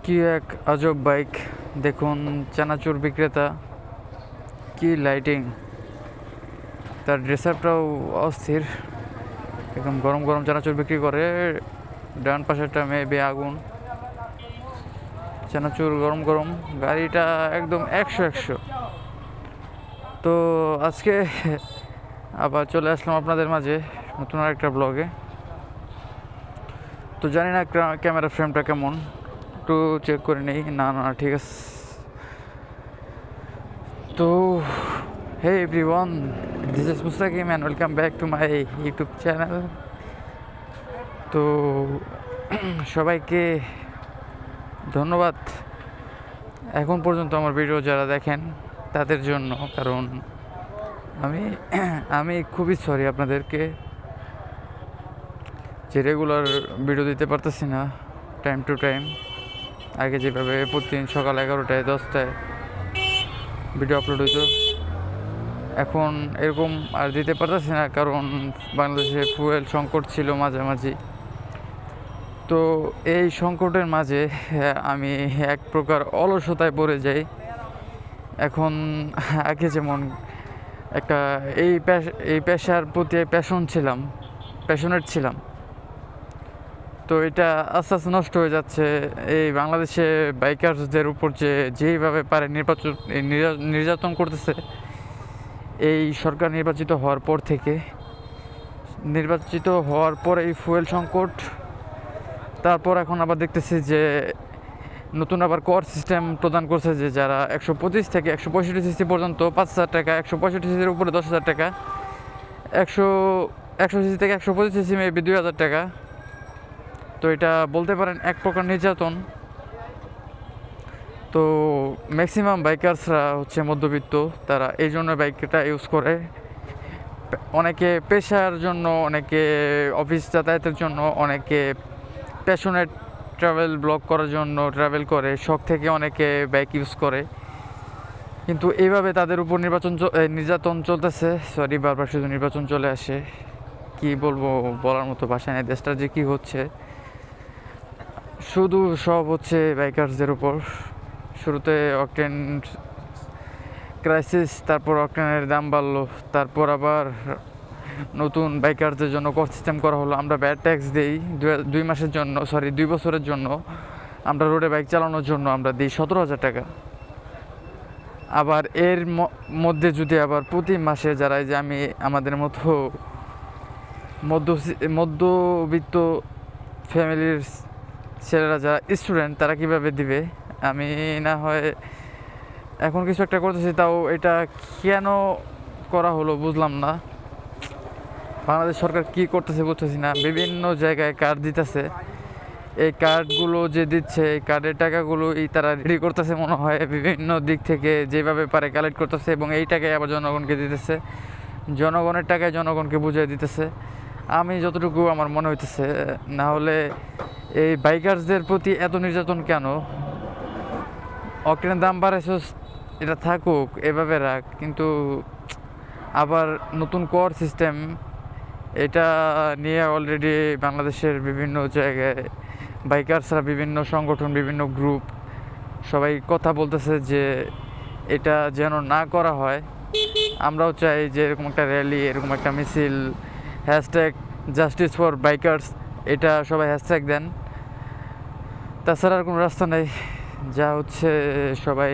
কি এক আজব বাইক! দেখুন, চানাচুর বিক্রেতা, কি লাইটিং! তার ড্রেস আপটাও অস্থির। একদম গরম গরম চানাচুর বিক্রি করে। ডান পাশেরটা মেবি আগুন। চানাচুর গরম গরম, গাড়িটা একদম 100 তো আজকে আবার চলে আসলাম আপনাদের মাঝে নতুন আরেকটা ব্লগে। তো জানি না ক্যামেরা ফ্রেমটা কেমন, একটু চেক করে নেই। না না, ঠিক আছে। তো hey everyone, this is Mustaqim and welcome back to my YouTube channel. তো সবাইকে ধন্যবাদ এখন পর্যন্ত আমার ভিডিও যারা দেখেন তাদের জন্য, কারণ আমি আমি খুবই সরি আপনাদেরকে যে রেগুলার ভিডিও দিতে পারতেছি না টাইম টু টাইম। আগে যেভাবে প্রতিদিন সকাল 11টায় 10টায় ভিডিও আপলোড হইতো, এখন এরকম আর দিতে পারতেছি না, কারণ বাংলাদেশে ফুয়েল সংকট ছিল মাঝামাঝি। তো এই সংকটের মাঝে আমি এক প্রকার অলসতায় পড়ে যাই। এখন আগে যেমন একটা এই পেশার প্রতি প্যাশনেট ছিলাম, তো এটা আস্তে আস্তে নষ্ট হয়ে যাচ্ছে। এই বাংলাদেশে বাইকার্সদের উপর যেইভাবে পারে নির্যাতন করতেছে এই সরকার নির্বাচিত হওয়ার পর এই ফুয়েল সংকট, তারপর এখন আবার দেখতেছি যে নতুন আবার কর সিস্টেম প্রদান করছে, যে যারা 125 থেকে 165 সিসি পর্যন্ত 5,000 টাকা, 165 সিসির উপরে 10,000 টাকা, 100 সিসি থেকে 125 সিসি মেবি 2,000 টাকা। তো এটা বলতে পারেন এক প্রকার নির্যাতন। তো ম্যাক্সিমাম বাইকার্সরা হচ্ছে মধ্যবিত্ত, তারা এই জন্য বাইকটা ইউজ করে। অনেকে পেশার জন্য, অনেকে অফিস যাতায়াতের জন্য, অনেকে প্যাশনেট ব্লগ করার জন্য ট্রাভেল করে, শখ থেকে অনেকে বাইক ইউজ করে। কিন্তু এইভাবে তাদের উপর নির্যাতন চলতেছে। সরি, বারবার শুধু নির্বাচন চলে আসে, কি বলবো, বলার মতো ভাষা নেই। দেশটা যে কি হচ্ছে, শুধু সব হচ্ছে বাইকার্সদের উপর। শুরুতে অকটেন ক্রাইসিস, তারপর অকটেনের দাম বাড়লো, তারপর আবার নতুন বাইকারদের জন্য কর সিস্টেম করা হলো। আমরা ব্যাড ট্যাক্স দিই 2 বছরের জন্য। আমরা রোডে বাইক চালানোর জন্য আমরা দিই 17,000 টাকা। আবার এর মধ্যে যদি আবার প্রতি মাসে যারা, যে আমাদের মতো মধ্যবিত্ত ফ্যামিলির ছেলেরা যারা স্টুডেন্ট, তারা কিভাবে দিবে? আমি না হয় এখন কিছু একটা করতেছি, তাও এটা কেন করা হলো বুঝলাম না। বাংলাদেশ সরকার কি করতেছে বুঝতেছি না। বিভিন্ন জায়গায় কার্ড দিতেছে, এই কার্ডগুলো যে দিচ্ছে, এই কার্ডের টাকাগুলো তারা রেডি করতেছে মনে হয় বিভিন্ন দিক থেকে, যেভাবে পারে কালেক্ট করতেছে, এবং এই টাকায় আবার জনগণকে দিতেছে। জনগণের টাকায় জনগণকে বুঝিয়ে দিতেছে, আমি যতটুকু আমার মনে হইতেছে। না হলে এই বাইকার্সদের প্রতি এত নির্যাতন কেন? অক্টেনের দাম বাড়াইছো, এটা থাকুক, এভাবে রাখ, কিন্তু আবার নতুন কর সিস্টেম, এটা নিয়ে অলরেডি বাংলাদেশের বিভিন্ন জায়গায় বাইকার্সরা, বিভিন্ন সংগঠন, বিভিন্ন গ্রুপ সবাই কথা বলতেছে যে এটা যেন না করা হয়। আমরাও চাই যে এরকম একটা র্যালি, এরকম একটা মিছিল, হ্যাশট্যাগ জাস্টিস ফর বাইকার্স, এটা সবাই হ্যাশট্যাগ দেন। তাছাড়া আর কোনো রাস্তা নেই। যা হচ্ছে সবাই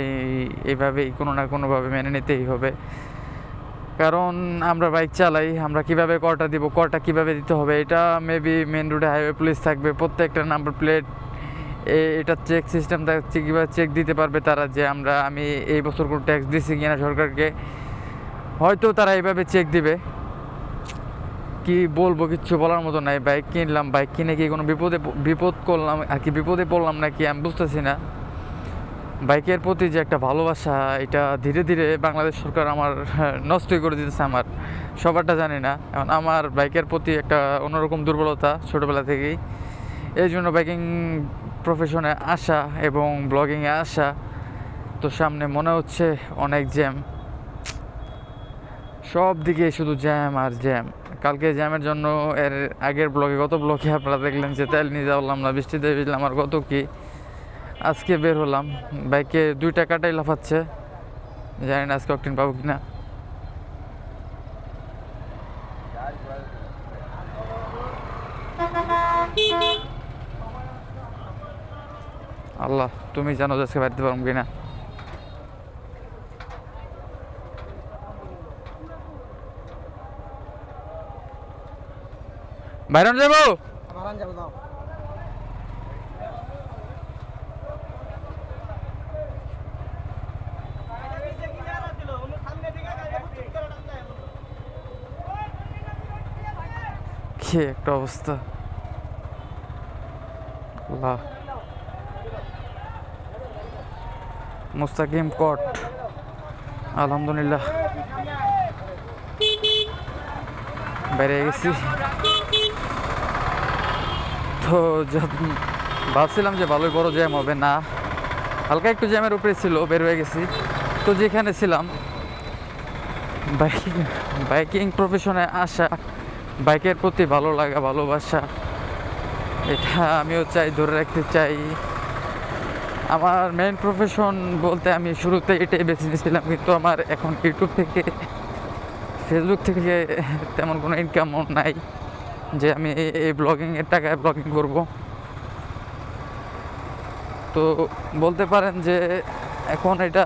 এইভাবেই কোনো না কোনোভাবে মেনে নিতেই হবে, কারণ আমরা বাইক চালাই। আমরা কিভাবে করটা দিব, করটা কিভাবে দিতে হবে, এটা মেবি মেন রোডে হাইওয়ে পুলিশ থাকবে, প্রত্যেকটা নাম্বার প্লেট এটা চেক সিস্টেম থাকছে, কীভাবে চেক দিতে পারবে তারা যে আমি এই বছর কোনো ট্যাক্স দিছি কিনা সরকারকে, হয়তো তারা এইভাবে চেক দিবে। কি বলবো, কিচ্ছু বলার মতো নাই। বাইক কিনলাম, বাইক কিনে কি কোনো বিপদ করলাম আর কি, বিপদে পড়লাম নাকি আমি বুঝতেছি না। বাইকের প্রতি যে একটা ভালোবাসা, এটা ধীরে ধীরে বাংলাদেশ সরকার আমার নষ্টই করে দিতেছে। আমার সবারটা জানি না, এখন আমার বাইকের প্রতি একটা অন্যরকম দুর্বলতা ছোটোবেলা থেকেই। এই জন্য বাইকিং প্রফেশনে আসা এবং ব্লগিংয়ে আসা। তো সামনে মনে হচ্ছে অনেক জ্যাম, সব দিকে শুধু জ্যাম আর জ্যাম। কালকে জ্যামের জন্য গত ব্লগে আপনারা দেখলেন যে তেল নিয়ে যাওয়ালাম না, বৃষ্টিতে ভিজলাম আর কত কি। আজকে বের হলাম, বাইকে 2টা কাটাই লাফাচ্ছে, জানি না আজকে অকটেন পাবো কিনা। আল্লাহ তুমি জানো যে আজকে বাড়িতে পারবো কিনা। বাইরন যাবো। কি একটা অবস্থা, আল্লাহ। মুস্তাকিম কট, আলহামদুলিল্লাহ বাইরে গেছি। তো ভাবছিলাম যে ভালোই বড় জ্যাম হবে না, হালকা একটু জ্যামের উপরে ছিল, বের হয়ে গেছি। তো যেখানে ছিলাম, বাইকিং বাইকিং প্রফেশনে আসা, বাইকের প্রতি ভালো লাগা ভালোবাসা, এটা আমিও চাই, ধরে রাখতে চাই। আমার মেইন প্রফেশন বলতে আমি শুরুতে এটাই বেছে নিয়েছিলাম, কিন্তু আমার এখন ইউটিউব থেকে ফেসবুক থেকে তেমন কোনো ইনকামও নাই যে আমি এই ব্লগিংয়ের টাকায় ব্লগিং করব। তো বলতে পারেন যে এখন এটা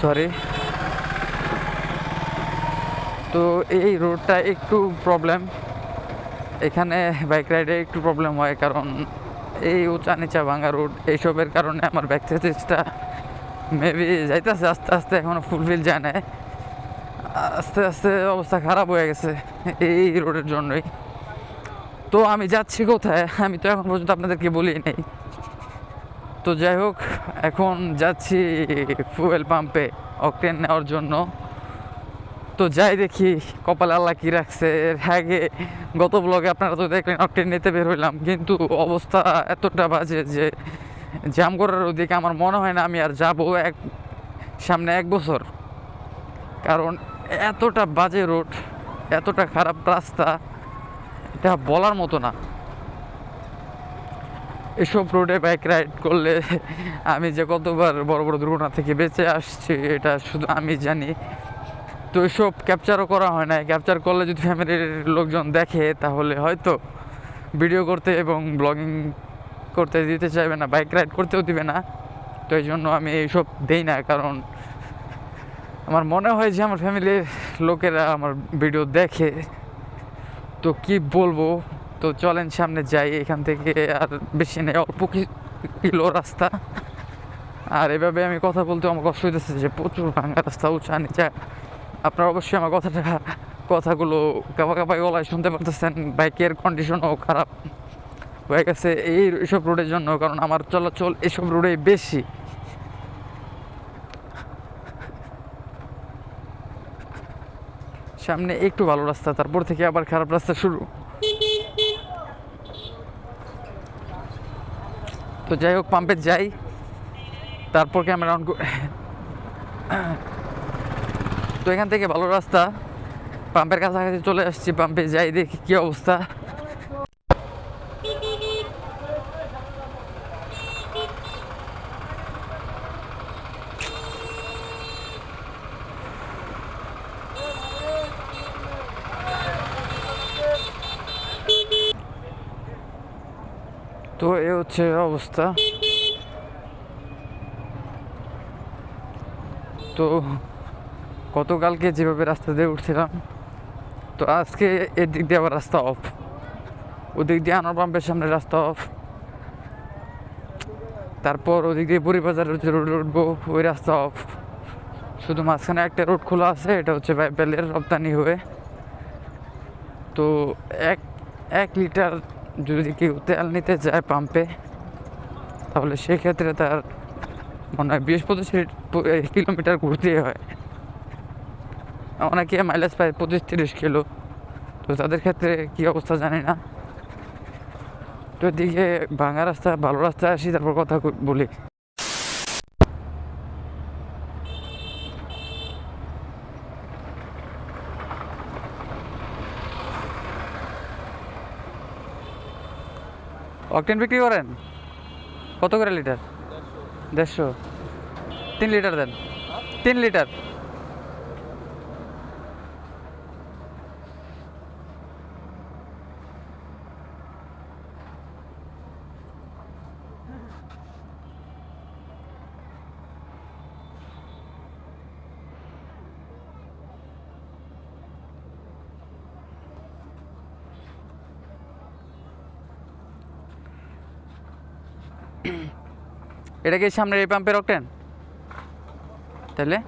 সরি। তো এই রোডটা একটু প্রবলেম, এখানে বাইক রাইডে একটু প্রবলেম হয়, কারণ এই উঁচা নিচা ভাঙা রোড, এইসবের কারণে আমার ব্যাক চেসটা মেবি যাইতেছে আস্তে আস্তে, এখনও ফুলফিল যায় না, আস্তে আস্তে অবস্থা খারাপ হয়ে গেছে এই রোডের জন্যই। তো আমি যাচ্ছি কোথায় আমি তো এখন পর্যন্ত আপনাদেরকে বলি নেই। তো যাই হোক, এখন যাচ্ছি ফুয়েল পাম্পে অকটেন নেওয়ার জন্য। তো যাই দেখি কপালে আল্লাহ কি রাখছে। এর আগে গত ব্লগে আপনারা তো দেখলেন অকটেন নিতে বের হইলাম, কিন্তু অবস্থা এতটা বাজে যে জ্যাম করার ওদিকে আমার মনে হয় না আমি আর যাবো সামনে 1 বছর, কারণ এতটা বাজে রোড, এতটা খারাপ রাস্তা, এটা বলার মতো না। এসব রোডে বাইক রাইড করলে আমি যে কতবার বড় বড় দুর্ঘটনা থেকে বেঁচে আসছি এটা শুধু আমি জানি। তো এসব ক্যাপচারও করা হয় না, ক্যাপচার করলে যদি ফ্যামিলির লোকজন দেখে তাহলে হয়তো ভিডিও করতে এবং ব্লগিং করতে দিতে চাইবে না, বাইক রাইড করতেও দিবে না। তো এই জন্য আমি এইসব দেই না, কারণ আমার মনে হয় যে আমার ফ্যামিলির লোকেরা আমার ভিডিও দেখে, তো কি বলবো। তো চলেন সামনে যাই, এখান থেকে আর বেশি নেই, অল্প কিলো রাস্তা। আর এভাবে আমি কথা বলতে আমার কষ্ট হইতেছে যে প্রচুর ভাঙা রাস্তা, উঁচা নিচা। আপনারা অবশ্যই আমার কথাগুলো কাপা কাপাই গলায় শুনতে পারতেছেন। বাইকের কন্ডিশনও খারাপ হয়ে গেছে এইসব রোডের জন্য, কারণ আমার চলাচল এসব রোডেই বেশি। সামনে একটু ভালো রাস্তা, তারপর থেকে আবার খারাপ রাস্তা শুরু। তো যাই হোক, পাম্পে যাই, তারপর ক্যামেরা অন করে। তো এখান থেকে ভালো রাস্তা, পাম্পের কাছাকাছি চলে আসছি, পাম্পে যাই দেখি কি অবস্থা। তো এ হচ্ছে অবস্থা। তো গতকালকে যেভাবে রাস্তা দিয়ে উঠছিলাম, তো আজকে এদিক দিয়ে আবার রাস্তা অফ, ওদিক দিয়ে আনোয়ার পাম্পের সামনে রাস্তা অফ, তারপর ওদিক দিয়ে বুড়িবাজার রোড উঠবো, ওই রাস্তা অফ। শুধু মাঝখানে একটা রোড খোলা আছে, এটা হচ্ছে বাইবেলের রপ্তানি হয়ে। তো এক লিটার যদি কেউ তেল নিতে যায় পাম্পে, তাহলে সেক্ষেত্রে তার মনে হয় 20-25 কিলোমিটার ঘুরতে হয়। অনেকে মাইলেজ পায় 25-30 কিলো, তো তাদের ক্ষেত্রে কী অবস্থা জানি না। তো তো এদিকে ভাঙা রাস্তা ভালো রাস্তায় আসি, তারপর কথা বলি। অকটেন বিক্রি করেন কত করে লিটার? 150। 3 লিটার দেন, 3 লিটার। এটা কি সামনের এই পাম্পের অকটেন? তাহলে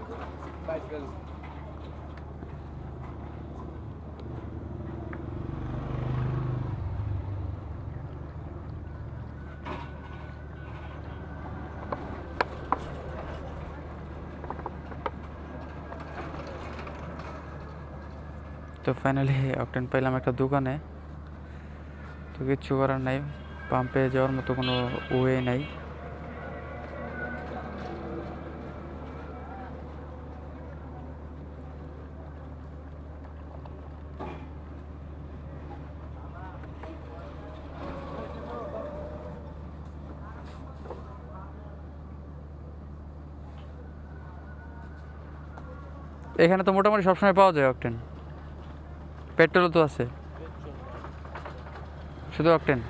তো ফাইনালি অকটেন পাইলাম একটা দোকানে। তো কিচ্ছু করার নাই, পাম্পে যাওয়ার মতো কোনো ওয়ে নাই। এখানে তো মোটামুটি সবসময় পাওয়া যায় অকটেন, পেট্রোলও তো আছে, শুধু অকটেন।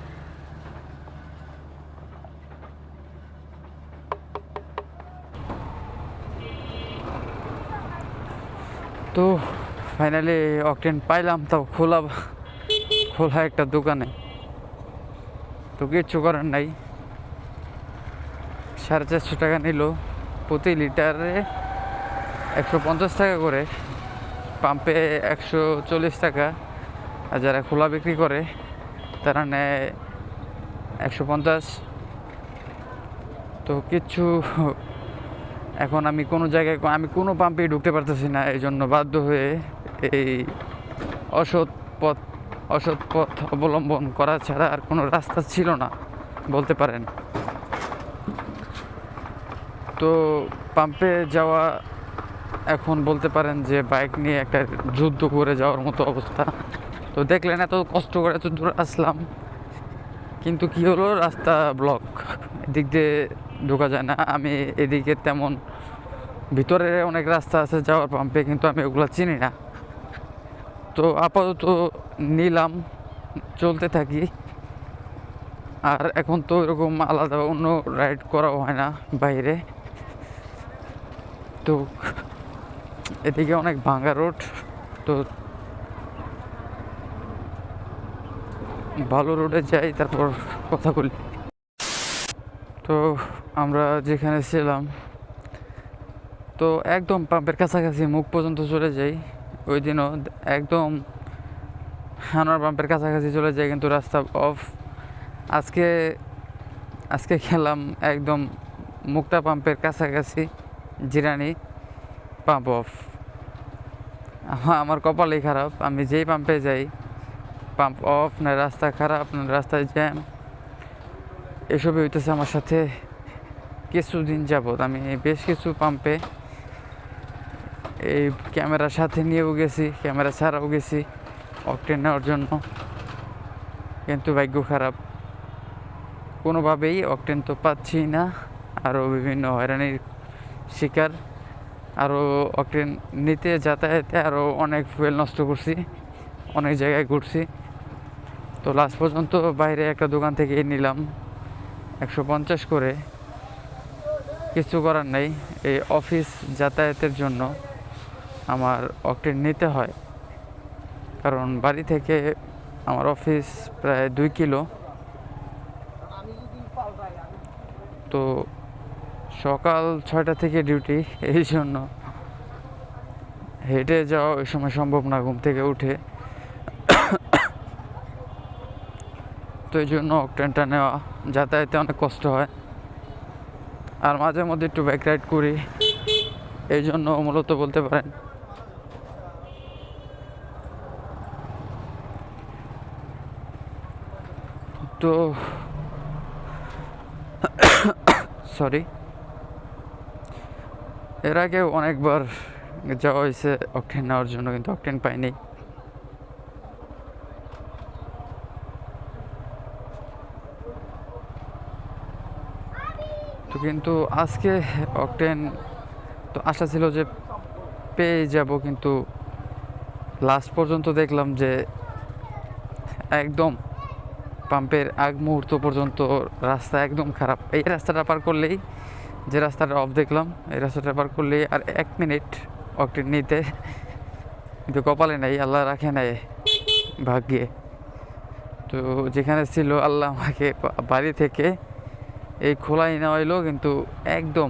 তো ফাইনালি অকটেন পাইলাম, তাও খোলা খোলা একটা দোকানে। তো কিচ্ছু করার নাই, 450 টাকা নিল প্রতি লিটারে, 150 টাকা করে। পাম্পে 140 টাকা, আর যারা খোলা বিক্রি করে তারা নেয় 150। তো কিচ্ছু, এখন আমি কোনো জায়গায়, আমি কোনো পাম্পেই ঢুকতে পারতেছি না। এই জন্য বাধ্য হয়ে এই অসৎ পথ অসৎ পথ অবলম্বন করা ছাড়া আর কোনো রাস্তা ছিল না বলতে পারেন। তো পাম্পে যাওয়া এখন বলতে পারেন যে বাইক নিয়ে একটা যুদ্ধ করে যাওয়ার মতো অবস্থা। তো দেখলেন এত কষ্ট করে এত দূর আসলাম, কিন্তু কি হলো, রাস্তা ব্লক, এদিক দিয়ে ঢোকা যায় না। আমি এদিকে তেমন, ভিতরে অনেক রাস্তা আছে যাওয়ার পাম্পে, কিন্তু আমি ওগুলো চিনি না। তো আপাতত নিলাম, চলতে থাকি। আর এখন তো এরকম আলাদা অন্য রাইড করাও হয় না বাইরে। তো এদিকে অনেক ভাঙা রোড, তো ভালো রোডে যাই, তারপর কথা বলি। তো আমরা যেখানে ছিলাম, তো একদম পাম্পের কাছাকাছি, মুখ পর্যন্ত চলে যাই। ওই দিনও একদম হানোয়ার পাম্পের কাছাকাছি চলে যাই, কিন্তু রাস্তা অফ। আজকে আজকে খেলাম একদম মুক্তা পাম্পের কাছাকাছি, জিরানি, পাম্প অফ। আমার কপালই খারাপ, আমি যেই পাম্পে যাই পাম্প অফ, না রাস্তা খারাপ, না রাস্তায় জ্যাম, এসবই হইতেছে আমার সাথে কিছুদিন যাবৎ। আমি বেশ কিছু পাম্পে এই ক্যামেরার সাথে নিয়েও গেছি, ক্যামেরা ছাড়াও গেছি অকটেন নেওয়ার জন্য, কিন্তু ভাগ্য খারাপ, কোনোভাবেই অকটেন তো পাচ্ছি না। আরও বিভিন্ন হয়রানির শিকার, আরও অকটেন নিতে যাতায়াতে আরও অনেক ফুয়েল নষ্ট করছি, অনেক জায়গায় ঘুরছি। তো লাস্ট পর্যন্ত বাইরে একটা দোকান থেকে নিলাম 150 করে। কিছু করার নেই, এই অফিস যাতায়াতের জন্য আমার অকটেন নিতে হয়, কারণ বাড়ি থেকে আমার অফিস প্রায় 2 কিলো। তো সকাল 6টা থেকে ডিউটি, এই জন্য হেঁটে যাওয়া ওই সময় সম্ভব না ঘুম থেকে উঠে। তো এই জন্য অকটেনটা নেওয়া, যাতায়াতে অনেক কষ্ট হয়। আর মাঝে মধ্যে একটু বাইক রাইড করি, এই জন্য মূলত বলতে পারেন। তো সরি। এর আগেও অনেকবার যাওয়া হয়েছে অকটেন নেওয়ার জন্য, কিন্তু অকটেন পাইনি। তো কিন্তু আজকে অকটেন তো আশা ছিল যে পেয়ে যাব, কিন্তু লাস্ট পর্যন্ত দেখলাম যে একদম পাম্পের আগ মুহূর্ত পর্যন্ত রাস্তা একদম খারাপ। এই রাস্তাটা পার করলেই, যে রাস্তাটা অফ দেখলাম, এই রাস্তাটা পার করলেই আর 1 মিনিট অকটেন নিতে, কিন্তু কপালে নাই, আল্লাহ রাখে নাই ভাগ্যে। তো যেখানে ছিল আল্লাহ আমাকে বাড়ি থেকে এই খোলাই নেওয়া হইলো, কিন্তু একদম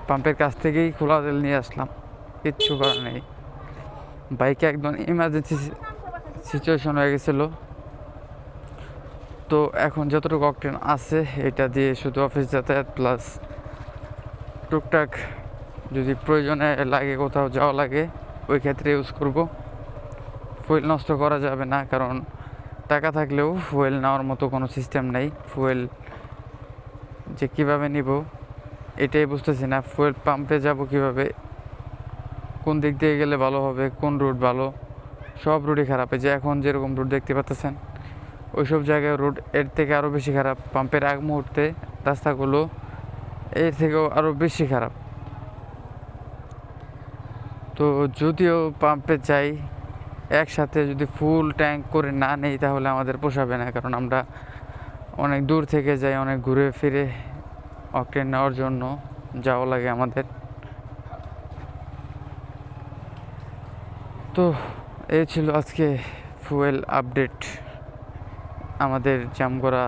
পাম্পের কাছ থেকেই খোলা তেল নিয়ে আসলাম, কিচ্ছু করার নেই। বাইকে একদম ইমার্জেন্সি সিচুয়েশন হয়ে গেছিলো। তো এখন যতটুকু অকটেন আছে এটা দিয়ে শুধু অফিস যাতায়াত প্লাস টুকটাক যদি প্রয়োজনে লাগে, কোথাও যাওয়া লাগে, ওই ক্ষেত্রে ইউজ করব। ফুয়েল নষ্ট করা যাবে না, কারণ টাকা থাকলেও ফুয়েল নেওয়ার মতো কোনো সিস্টেম নেই। ফুয়েল যে কীভাবে নিব এটাই বুঝতেছি না। ফুয়েল পাম্পে যাব কিভাবে, কোন দিক দিয়ে গেলে ভালো হবে, কোন রুট ভালো, সব রুটই খারাপ। এই যে এখন যেরকম রুট দেখতে পাচ্ছেন, ওইসব জায়গায় রুট এর থেকে আরও বেশি খারাপ। পাম্পের আগ মুহূর্তে রাস্তাগুলো এর থেকেও আরও বেশি খারাপ। তো যদিও পাম্পে যাই, একসাথে যদি ফুল ট্যাঙ্ক করে না নেই তাহলে আমাদের পোষাবে না, কারণ আমরা অনেক দূর থেকে যাই, অনেক ঘুরে ফিরে অকটেন নেওয়ার জন্য যাওয়া লাগে আমাদের। তো এই ছিল আজকে ফুয়েল আপডেট আমাদের জামগড়া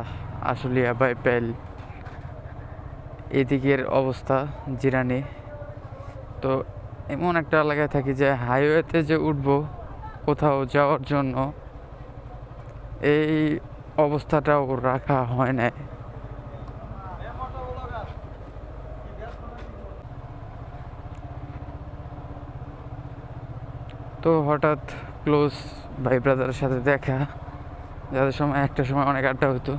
আশুলিয়া বাইপাইল এদিকের অবস্থা জিরানি। তো এমন একটা এলাকায় থাকি যে হাইওয়েতে যে উঠবো কোথাও যাওয়ার জন্য, এই অবস্থাটাও রাখা হয় না। তো হঠাৎ ক্লোজ ভাই ব্রাদারের সাথে দেখা, যাদের সময় একটা সময় অনেক আড্ডা হতো।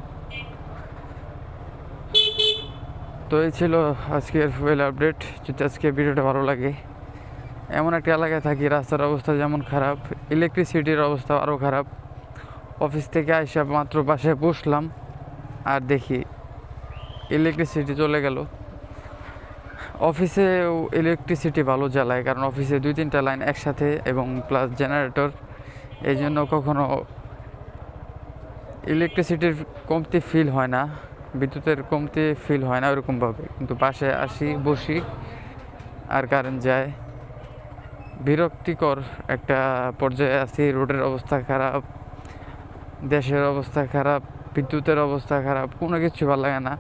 তো এই ছিল আজকের ফুয়েল আপডেট। যদি আজকে ভিডিওটা ভালো লাগে, এমন একটা এলাকায় থাকি রাস্তার অবস্থা যেমন খারাপ, ইলেকট্রিসিটির অবস্থা আরও খারাপ। অফিস থেকে আইসা মাত্র বাসায় বসলাম আর দেখি ইলেকট্রিসিটি চলে গেল। অফিসেও ইলেকট্রিসিটি ভালো জ্বালায়, কারণ অফিসে 2-3টা লাইন একসাথে এবং প্লাস জেনারেটর, এই জন্য কখনো ইলেকট্রিসিটির কমতি ফিল হয় না, বিদ্যুতের কমতি ফিল হয় না ওরকমভাবে। কিন্তু বাসায় আসি, বসি আর কারেন্ট যায়, বিরক্তিকর একটা পর্যায়ে আছি। রোডের অবস্থা খারাপ, দেশের অবস্থা খারাপ, বিদ্যুতের অবস্থা খারাপ, কোনো কিছু ভালো লাগে না।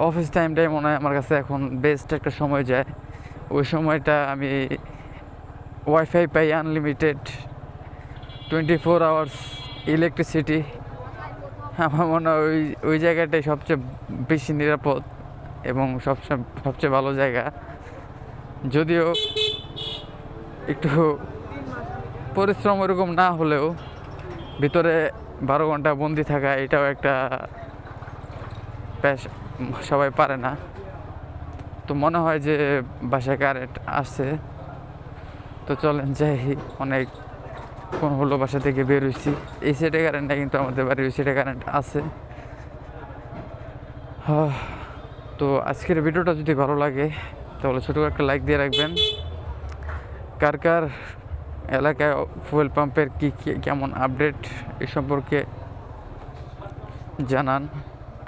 অফিস টাইমটাই মনে হয় আমার কাছে এখন বেস্ট একটা সময় যায়। ওই সময়টা আমি ওয়াইফাই পাই আনলিমিটেড, 24 আওয়ার্স ইলেকট্রিসিটি। আমার মনে হয় ওই ওই জায়গাটাই সবচেয়ে বেশি নিরাপদ এবং সবচেয়ে ভালো জায়গা। যদিও একটু পরিশ্রম ওরকম না হলেও ভিতরে 12 ঘন্টা বন্দি থাকা, এটাও একটা সবাই পারে না। তো মনে হয় যে বাসায় কারেন্ট আসছে, তো চলেন যাই। অনেক কোন হলো বাসা থেকে বের হয়েছি, এই সাইডে কারেন্ট নেই, কিন্তু আমাদের বাড়ির ওই সাইডে কারেন্ট আছে। তো আজকের ভিডিওটা যদি ভালো লাগে তাহলে ছোটো একটা লাইক দিয়ে রাখবেন। কার কার এলাকায় ফুয়েল পাম্পের কী কেমন আপডেট এই সম্পর্কে জানান।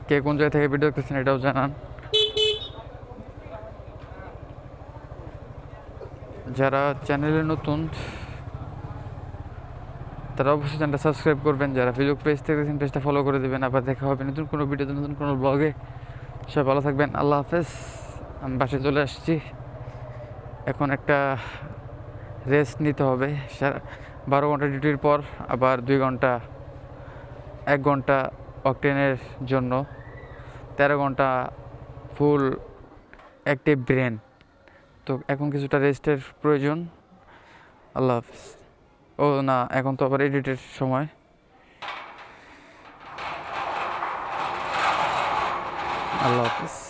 কে কোন জায়গা থেকে ভিডিও দেখতেছেন এটাও জানান। যারা চ্যানেলে নতুন তারা অবশ্যই চ্যানেলটা সাবস্ক্রাইব করবেন। যারা ফেসবুক পেজ থেকে দেখছেন পেজটা ফলো করে দেবেন। আবার দেখা হবে নতুন কোনো ভিডিওতে, নতুন কোনো ব্লগে। সবাই ভালো থাকবেন, আল্লাহ হাফেজ। আমি বাসায় চলে আসছি, এখন একটা রেস্ট নিতে হবে। 12 ঘন্টা ডিউটির পর আবার 1 ঘন্টা অকটেনের জন্য, 13 ঘন্টা ফুল অ্যাক্টিভ ব্রেন। তো এখন কিছুটা রেস্টের প্রয়োজন। আল্লাহ হাফেজ। ও না, এখন তো আবার এডিটের সময়। আল্লাহ হাফেজ।